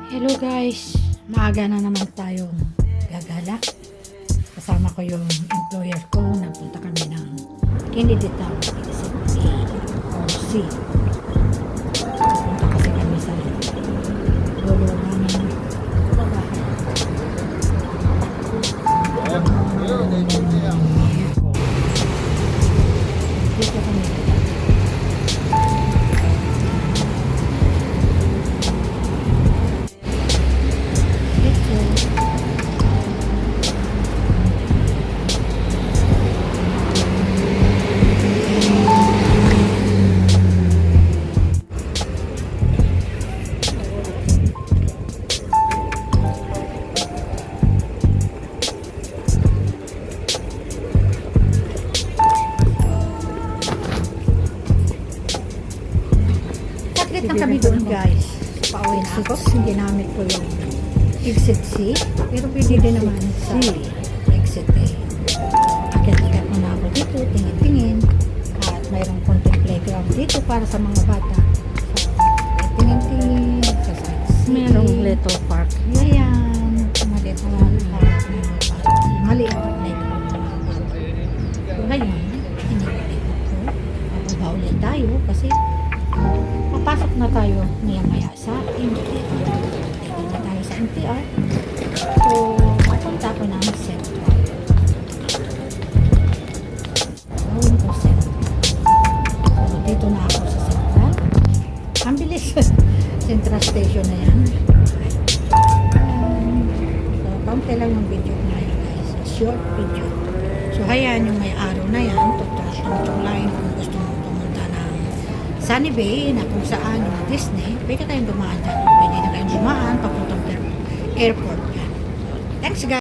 Hello guys, maaga na naman tayong gagala. Kasama ko yung employer ko, nagpunta kami ng Kennedy Town, OC. Punta kasi kami sa lolo namin babahay. Dito kami. Saglit na kami doon guys. Pauwi na ako. Ginamit ko yung exit C. Pero pwede din naman sa exit A. Akit-akit muna ako dito. Tingin-tingin. At mayroong konting playground dito para sa mga bata. So, tingin-tingin. Sa C. Mayroong little park. Yan. Maliit na park. Maliit na park. So, ngayon, iniulit ko. Mababaw ulit tayo kasi papasok na tayo maya-maya sa MTR. Dito na tayo sa MTR. So, mapunta ko ng Central. Gawin ko Central. So, dito na ako sa Central. Ang bilis. Central Station na yan. So, kaunti lang yung video ko ngayon guys. Short video. So, hayaan yung may araw na yan. Tutulong line kung gusto mo pumunta ng Sunny Bay na kung saan yung Disney, pwede kayong dumaan dyan. Pwede na kayong dumaan papuntang airport yan. So, thanks guys.